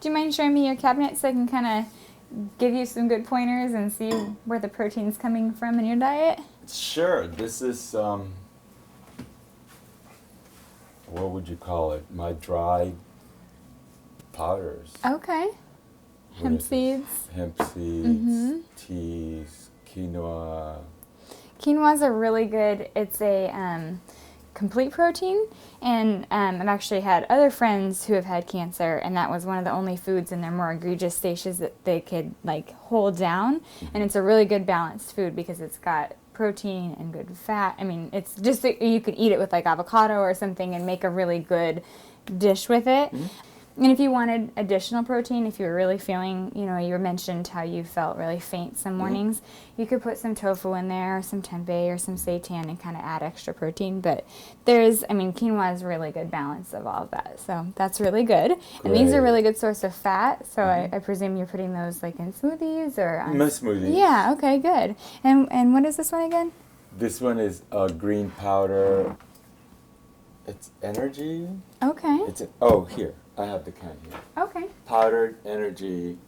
Do you mind showing me your cabinet so I can kind of give you some good pointers and see where the protein's coming from in your diet? Sure. This is what would you call it? My dry powders. Okay. Hemp seeds. Hemp seeds, teas, quinoa. Quinoa's a really good, it's a complete protein, and I've actually had other friends who have had cancer, and that was one of the only foods in their more egregious stages that they could like hold down, and it's a really good balanced food because it's got protein and good fat. I mean, it's just that you could eat it with like avocado or something and make a really good dish with it. And if you wanted additional protein, if you were really feeling, you know, you mentioned how you felt really faint some mornings, you could put some tofu in there, or some tempeh, or some seitan and kind of add extra protein. But quinoa is a really good balance of all of that. So that's really good. Great. And these are a really good source of fat. So I presume you're putting those like in smoothies or on... My smoothies. Yeah, okay, good. And what is this one again? This one is green powder. It's energy. Okay. Here. I have the can here. Okay. Powdered energy.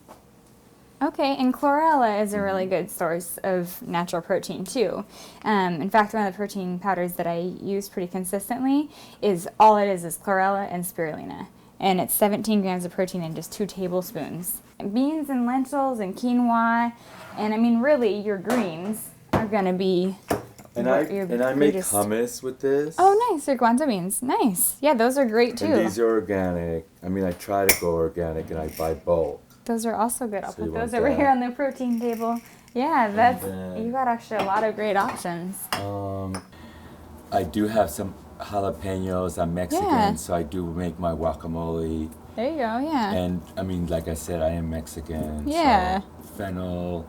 Okay, and chlorella is a really good source of natural protein too. In fact, one of the protein powders that I use pretty consistently is chlorella and spirulina. And it's 17 grams of protein in just 2 tablespoons. Beans and lentils and quinoa, and I mean really your greens are gonna be... And I make hummus with this. Oh, nice. Your guanzo beans. Nice. Yeah, those are great, too. And these are organic. I mean, I try to go organic, and I buy bulk. Those are also good. I'll So put those over here on the protein table. Yeah, you got actually a lot of great options. I do have some jalapenos. I'm Mexican, so I do make my guacamole. There you go, yeah. And, I mean, like I said, I am Mexican. Yeah. So fennel.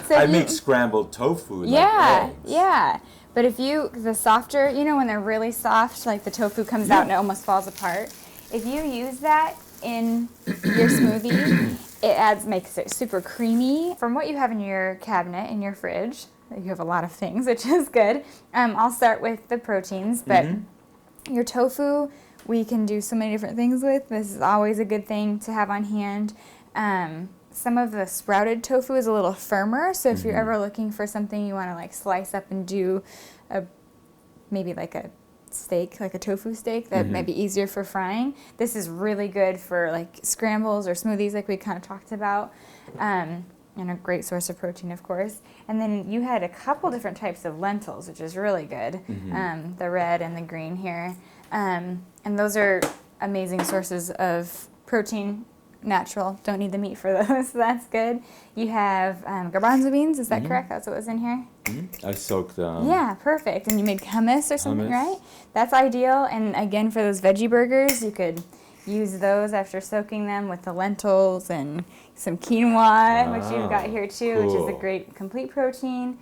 So I make scrambled tofu. Yeah, like eggs. yeah. But the softer, you know, when they're really soft, like the tofu comes out and it almost falls apart. If you use that in your smoothie, makes it super creamy. From what you have in your cabinet, in your fridge, you have a lot of things, which is good. I'll start with the proteins, but your tofu, we can do so many different things with. This is always a good thing to have on hand. Some of the sprouted tofu is a little firmer, so if you're ever looking for something you want to like slice up and do maybe like a steak, like a tofu steak that might be easier for frying, this is really good for like scrambles or smoothies like we kind of talked about, and a great source of protein, of course. And then you had a couple different types of lentils, which is really good, the red and the green here, and those are amazing sources of protein. Natural, don't need the meat for those, so that's good. You have garbanzo beans, is that correct? That's what was in here? I soaked them. Yeah, perfect. And you made hummus or something, Hummus. right? That's ideal. And again, for those veggie burgers, you could use those after soaking them with the lentils and some quinoa, which you've got here too, which is a great complete protein.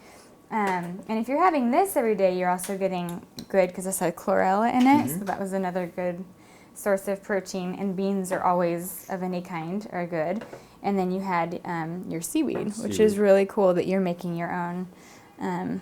And if you're having this every day, you're also getting good, because this had chlorella in it, so that was another good source of protein, and beans are always of any kind are good. And then you had your seaweed, which is really cool that you're making your own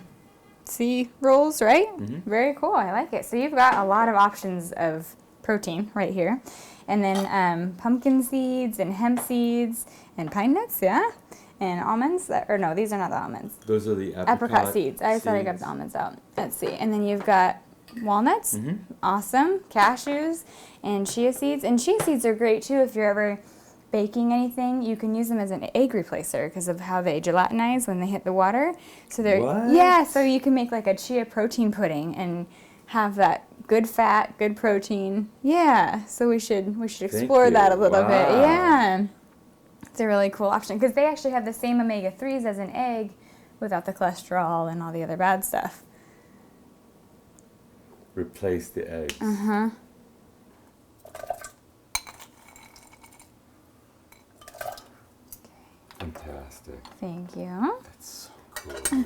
sea rolls, right? Very cool. I like it. So you've got a lot of options of protein right here. And then pumpkin seeds and hemp seeds and pine nuts, yeah? And almonds, no, these are not the almonds. Those are the Apricot seeds. I thought I got the almonds out. Let's see. And then you've got walnuts, awesome, cashews, and chia seeds. And chia seeds are great too if you're ever baking anything. You can use them as an egg replacer because of how they gelatinize when they hit the water. So so you can make like a chia protein pudding and have that good fat, good protein. Yeah, so we should explore that a little bit. Yeah, it's a really cool option because they actually have the same omega-3s as an egg without the cholesterol and all the other bad stuff. Replace the eggs. Fantastic. Thank you. That's so cool.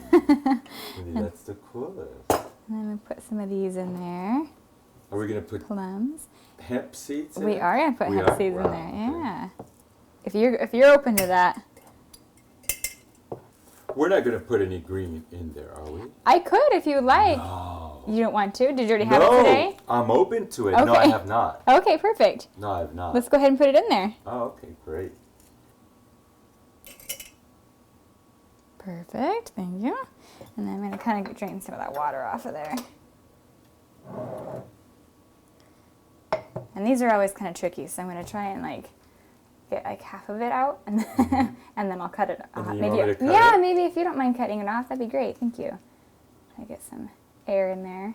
Maybe that's the coolest. And then we put some of these in there. Are we going to put plums? Hemp seeds in We it? are going to put hemp seeds in there. Okay. Yeah. If you're open to that. We're not going to put any green in there, are we? I could if you would like. No. You don't want to? Did you already have it today? I'm open to it. No, I Okay. have not. Okay, perfect. No, I have not. Let's go ahead and put it in there. Oh, okay, great. Perfect, thank you. And then I'm gonna kind of drain some of that water off of there. And these are always kind of tricky, so I'm gonna try and like get like half of it out, and then, and then I'll cut it off. then you Maybe, want me to cut yeah, it? maybe if you don't mind cutting it off, that'd be great. Thank you. I get some air in there.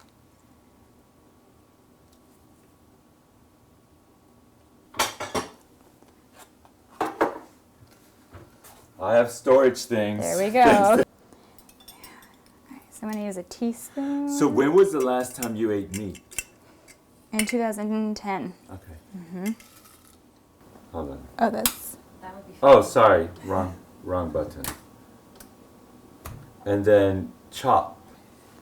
I have storage things. There we go. Alright, so I'm gonna use a teaspoon. So when was the last time you ate meat? In 2010. Okay. Hold on. Oh, that's. Oh, sorry. Wrong button. And then chop.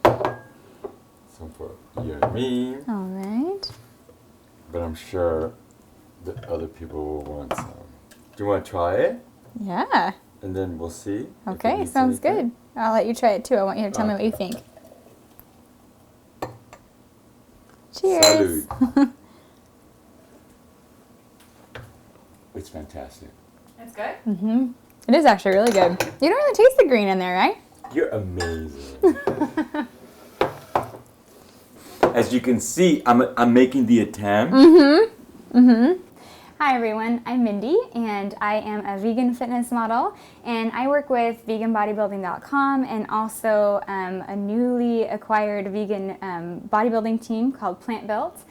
Some for you and me. All right. But I'm sure that other people will want some. Do you want to try it? Yeah. And then we'll see. if it Okay, needs sounds anything. good. I'll let you try it too. I want you to tell me what you think. Cheers. Salud. It's fantastic. It's good? Mm-hmm. It is actually really good. You don't really taste the green in there, right? You're amazing. As you can see, I'm making the attempt. Hi everyone, I'm Mindy and I am a vegan fitness model, and I work with veganbodybuilding.com and also a newly acquired vegan bodybuilding team called Plant Built.